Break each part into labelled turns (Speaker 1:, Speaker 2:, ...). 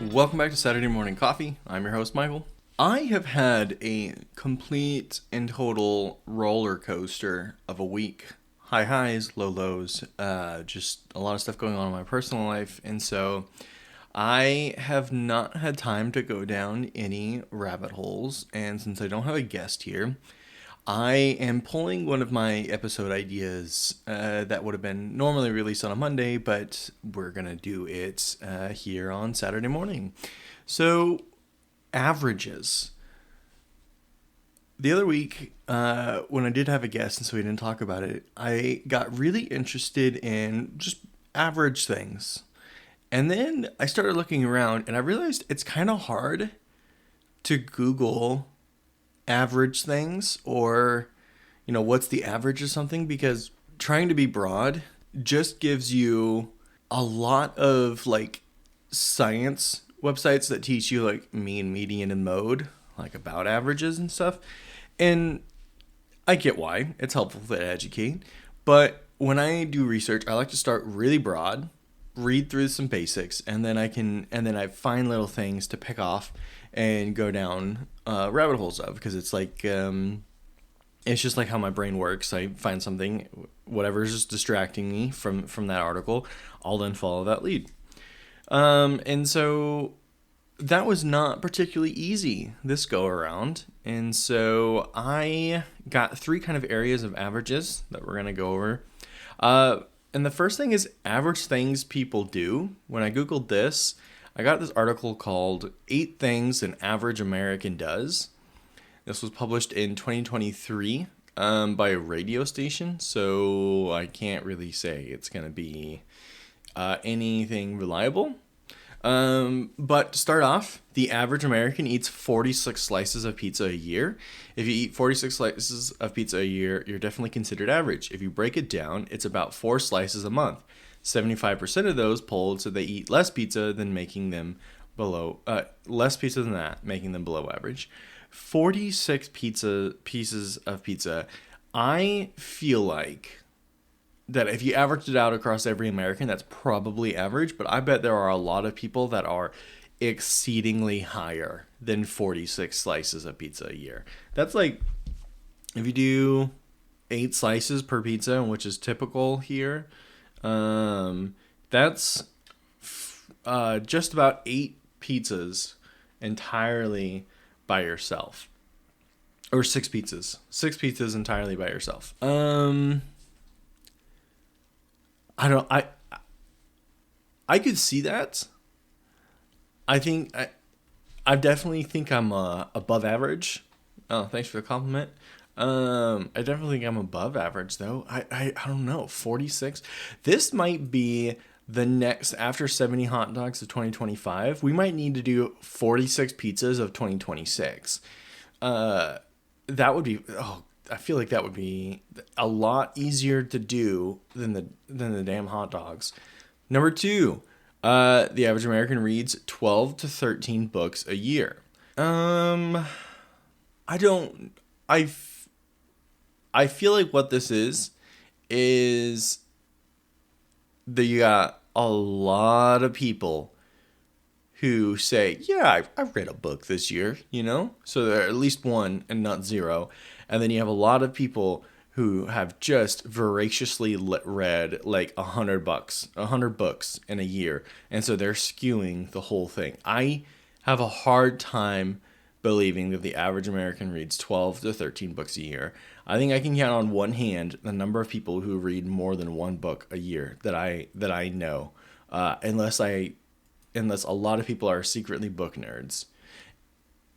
Speaker 1: Welcome back to Saturday Morning Coffee. I'm your host, Michael. I have had a complete and total roller coaster of a week. High highs, low lows, just a lot of stuff going on in my personal life. And so I have not had time to go down any rabbit holes. And since I don't have a guest here, I am pulling one of my episode ideas that would have been normally released on a Monday, but we're going to do it here on Saturday morning. So, averages. The other week, when I did have a guest and so we didn't talk about it, I got really interested in just average things. And then I started looking around and I realized it's kind of hard to Google average things or what's the average of something, because trying to be broad just gives you a lot of like science websites that teach you like mean, median, and mode, like about averages and stuff. And I get why it's helpful to educate, but when I do research, I like to start really broad, read through some basics, and then I find little things to pick off and go down rabbit holes of, because it's like it's just like how my brain works. I find something, whatever's just distracting me from that article, I'll then follow that lead. And so that was not particularly easy this go around. And so I got three kind of areas of averages that we're going to go over. And the first thing is average things people do. When I Googled this, I got this article called 8 Things an Average American Does. This was published in 2023 by a radio station, so I can't really say it's going to be anything reliable. But to start off, the average American eats 46 slices of pizza a year. If you eat 46 slices of pizza a year, you're definitely considered average. If you break it down, it's about 4 slices a month. 75% of those polled said they eat less pizza than making them below making them below average. 46 pieces of pizza. I feel like that if you averaged it out across every American, that's probably average, but I bet there are a lot of people that are exceedingly higher than 46 slices of pizza a year. That's like, if you do 8 slices per pizza, which is typical here, that's just about 8 pizzas entirely by yourself. Or 6 pizzas. 6 pizzas entirely by yourself. I could see that. I definitely think I'm above average. Oh, thanks for the compliment. I definitely think I'm above average though. I don't know. 46. This might be the next, after 70 hot dogs of 2025. We might need to do 46 pizzas of 2026. That would be, I feel like that would be a lot easier to do than the damn hot dogs. Number 2, the average American reads 12 to 13 books a year. I feel like what this is that you got a lot of people who say, yeah, I read a book this year, So there are at least one and not 0. And then you have a lot of people who have just voraciously read like 100 books in a year. And so they're skewing the whole thing. I have a hard time believing that the average American reads 12 to 13 books a year. I think I can count on one hand the number of people who read more than one book a year that I know, unless a lot of people are secretly book nerds.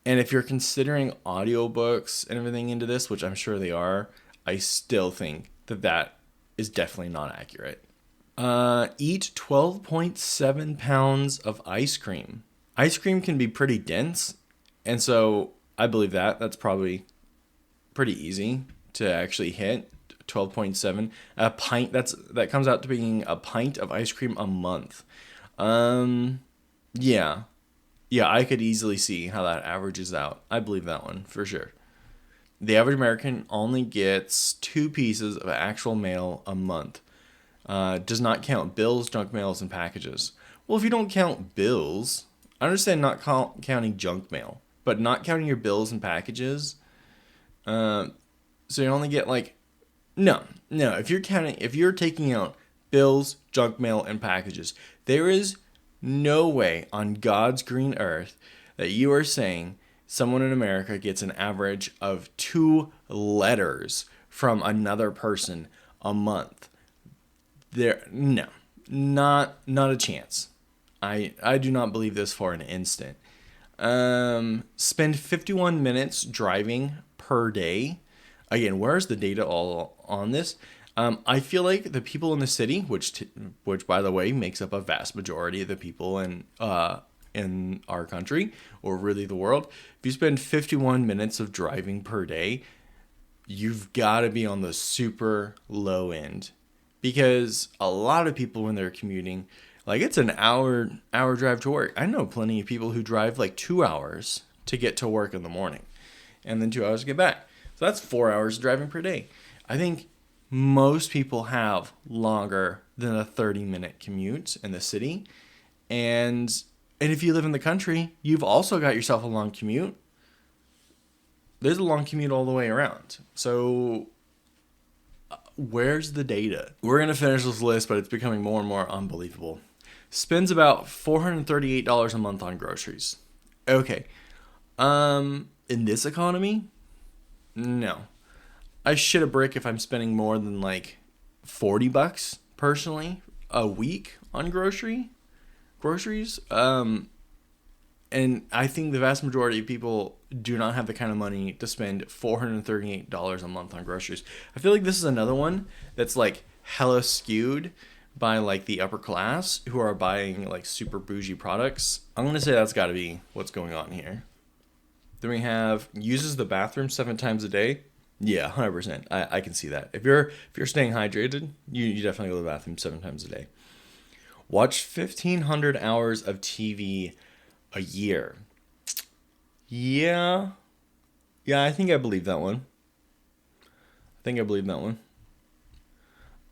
Speaker 1: And if you're considering audiobooks and everything into this, which I'm sure they are, I still think that is definitely not accurate. Eat 12.7 pounds of ice cream. Ice cream can be pretty dense, and so I believe that's probably pretty easy to actually hit. 12.7. A pint, that comes out to being a pint of ice cream a month. Yeah, I could easily see how that averages out. I believe that one for sure. The average American only gets 2 pieces of actual mail a month. Does not count bills, junk mails, and packages. Well, if you don't count bills, I understand not counting junk mail, but not counting your bills and packages. So you only get like, no. If you're taking out bills, junk mail, and packages, there is no way on God's green earth that you are saying someone in America gets an average of 2 letters from another person a month. No, not a chance. I do not believe this for an instant. Spend 51 minutes driving per day. Again, where's the data all on this? I feel like the people in the city, which by the way makes up a vast majority of the people in our country, or really the world, if you spend 51 minutes of driving per day, you've got to be on the super low end, because a lot of people when they're commuting, like it's an hour drive to work. I know plenty of people who drive like 2 hours to get to work in the morning, and then 2 hours to get back. So that's 4 hours driving per day. I think most people have longer than a 30-minute commute in the city. And if you live in the country, you've also got yourself a long commute. There's a long commute all the way around. So where's the data? We're going to finish this list, but it's becoming more and more unbelievable. Spends about $438 a month on groceries. Okay. In this economy, no. I shit a brick if I'm spending more than like $40 personally a week on groceries. And I think the vast majority of people do not have the kind of money to spend $438 a month on groceries. I feel like this is another one that's like hella skewed by like the upper class who are buying like super bougie products. I'm going to say that's got to be what's going on here. Then we have uses the bathroom 7 times a day. Yeah, 100%. I can see that. If you're staying hydrated, you definitely go to the bathroom 7 times a day. Watch 1,500 hours of TV a year. Yeah, I think I believe that one.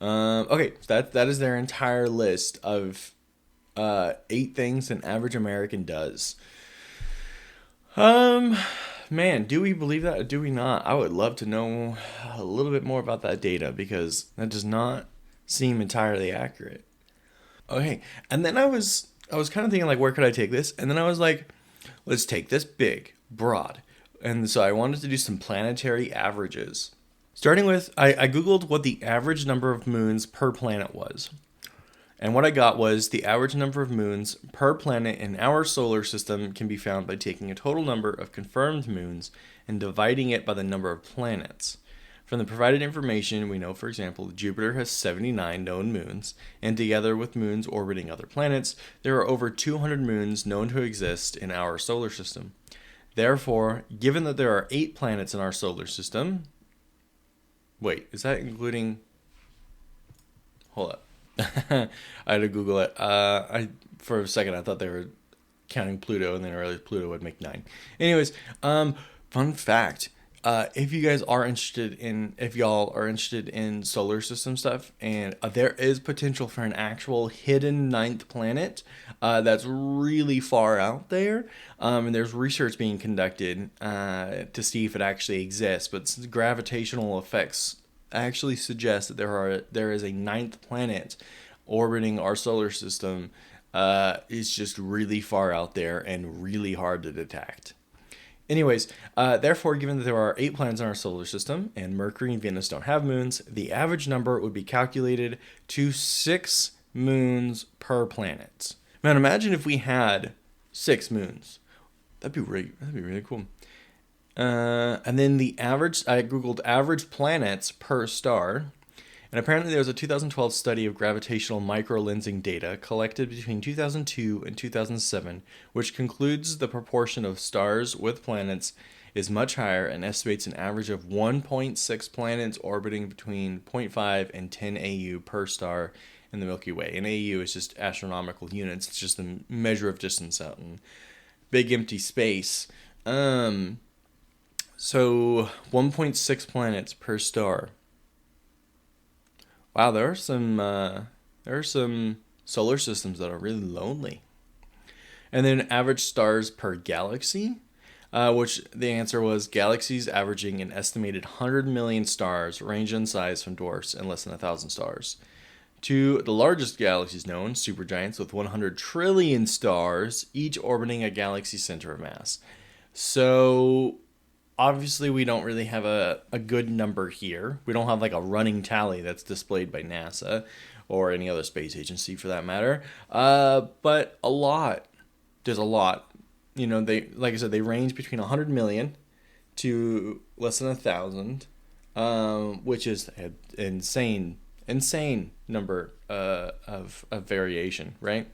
Speaker 1: Okay, so that is their entire list of 8 things an average American does. Man, do we believe that or do we not? I would love to know a little bit more about that data, because that does not seem entirely accurate. Okay, and then I was kind of thinking like, where could I take this? And then I was like, let's take this big, broad. And so I wanted to do some planetary averages. Starting with, I Googled what the average number of moons per planet was. And what I got was the average number of moons per planet in our solar system can be found by taking a total number of confirmed moons and dividing it by the number of planets. From the provided information, we know, for example, Jupiter has 79 known moons, and together with moons orbiting other planets, there are over 200 moons known to exist in our solar system. Therefore, given that there are 8 planets in our solar system... Wait, is that including... Hold up. I had to Google it. For a second, I thought they were counting Pluto, and then I realized Pluto would make 9. Anyways, fun fact. If y'all are interested in solar system stuff, and there is potential for an actual hidden 9th planet that's really far out there, and there's research being conducted to see if it actually exists, but gravitational effects actually suggest that there is a 9th planet orbiting our solar system. It's just really far out there and really hard to detect. Anyways, therefore, given that there are 8 planets in our solar system and Mercury and Venus don't have moons, the average number would be calculated to 6 moons per planet. Man, imagine if we had 6 moons. That'd be really cool. And then I Googled average planets per star. And apparently there was a 2012 study of gravitational microlensing data collected between 2002 and 2007, which concludes the proportion of stars with planets is much higher and estimates an average of 1.6 planets orbiting between 0.5 and 10 AU per star in the Milky Way. And AU is just astronomical units. It's just the measure of distance out in big empty space. So 1.6 planets per star. Wow, there are some solar systems that are really lonely. And then average stars per galaxy, which the answer was galaxies averaging an estimated 100 million stars, range in size from dwarfs and less than 1,000 stars, to the largest galaxies known, supergiants with 100 trillion stars, each orbiting a galaxy center of mass. So obviously we don't really have a good number here. We don't have like a running tally that's displayed by NASA or any other space agency for that matter. But a lot. There's a lot. You know, they, like I said, they range between 100 million to less than 1,000, which is an insane number of variation, right?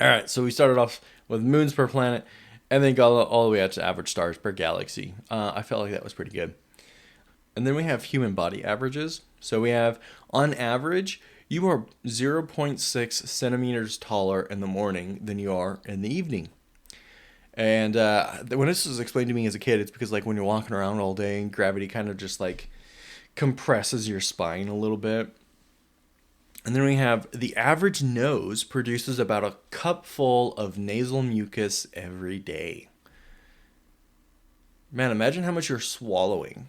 Speaker 1: All right, so we started off with moons per planet, and then got all the way out to average stars per galaxy. I felt like that was pretty good. And then we have human body averages. So we have, on average, you are 0.6 centimeters taller in the morning than you are in the evening. And when this was explained to me as a kid, it's because like when you're walking around all day, gravity kind of just like compresses your spine a little bit. And then we have the average nose produces about a cupful of nasal mucus every day. Man, imagine how much you're swallowing.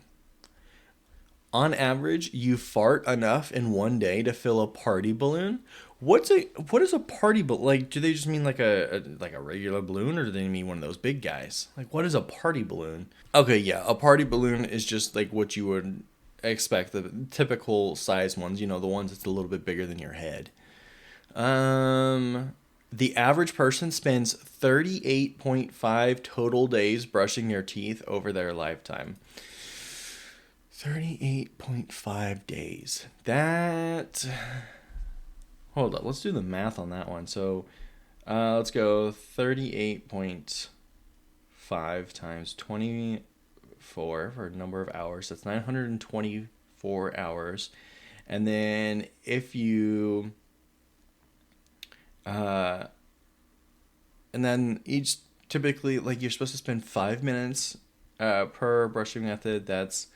Speaker 1: On average, you fart enough in one day to fill a party balloon. What is a party balloon? Like, do they just mean like a regular balloon, or do they mean one of those big guys? Like, what is a party balloon? Okay, yeah, a party balloon is just like what you would expect, the typical size ones, you know, the ones that's a little bit bigger than your head. The average person spends 38.5 total days brushing their teeth over their lifetime. 38.5 days. That... Hold up, let's do the math on that one. So, let's go 38.5 times 24 for a number of hours. That's 924 hours. And then if you... and then each, typically, like, you're supposed to spend 5 minutes per brushing method. That's...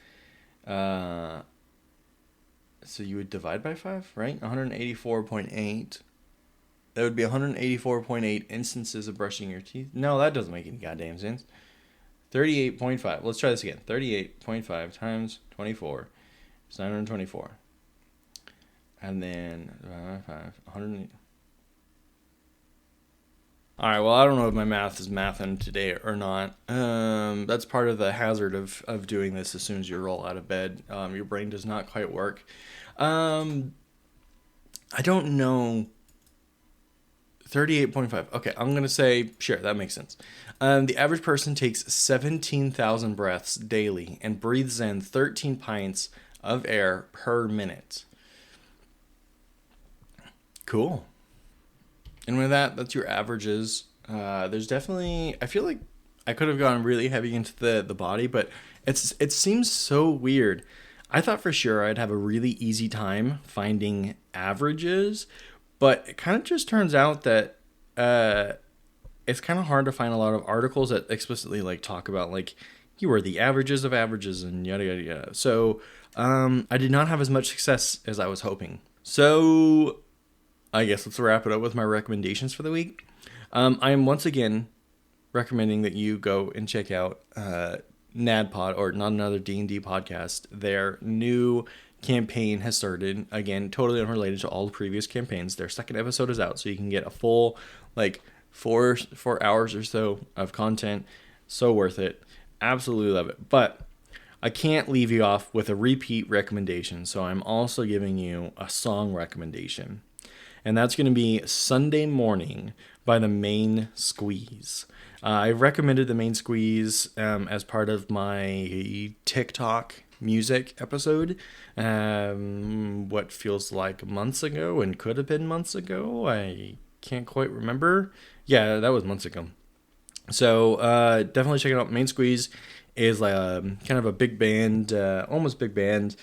Speaker 1: so you would divide by 5, right? 184.8. That would be 184.8 instances of brushing your teeth. No, that doesn't make any goddamn sense. 38.5. Let's try this again. 38.5 times 24 is 924. And then 100. All right, well, I don't know if my math is mathing today or not. That's part of the hazard of doing this as soon as you roll out of bed. Your brain does not quite work. I don't know. 38.5. Okay, I'm going to say, sure, that makes sense. The average person takes 17,000 breaths daily and breathes in 13 pints of air per minute. Cool. And with that, that's your averages. There's definitely, I feel like I could have gone really heavy into the body, but it seems so weird. I thought for sure I'd have a really easy time finding averages, but it kind of just turns out that it's kind of hard to find a lot of articles that explicitly like talk about like, here are the averages of averages and yada yada yada. So I did not have as much success as I was hoping. So I guess let's wrap it up with my recommendations for the week. I am once again recommending that you go and check out NADPOD, or Not Another D&D Podcast. Their new campaign has started. Again, totally unrelated to all the previous campaigns. Their second episode is out, so you can get a full, like, 4 hours or so of content. So worth it. Absolutely love it. But I can't leave you off with a repeat recommendation, so I'm also giving you a song recommendation. And that's going to be Sunday Morning by The Main Squeeze. I recommended The Main Squeeze as part of my TikTok music episode. What feels like months ago and could have been months ago. I can't quite remember. Yeah, that was months ago. So definitely check it out. Main Squeeze is like kind of a big band, almost big band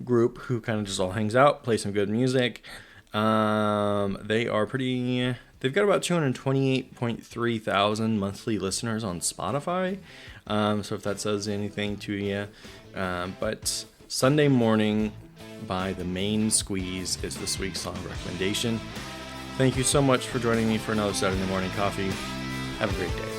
Speaker 1: group who kind of just all hangs out, play some good music. They are pretty... They've got about 228.3 thousand monthly listeners on Spotify. So if that says anything to you. But Sunday Morning by The Main Squeeze is this week's song recommendation. Thank you so much for joining me for another Saturday Morning Coffee. Have a great day.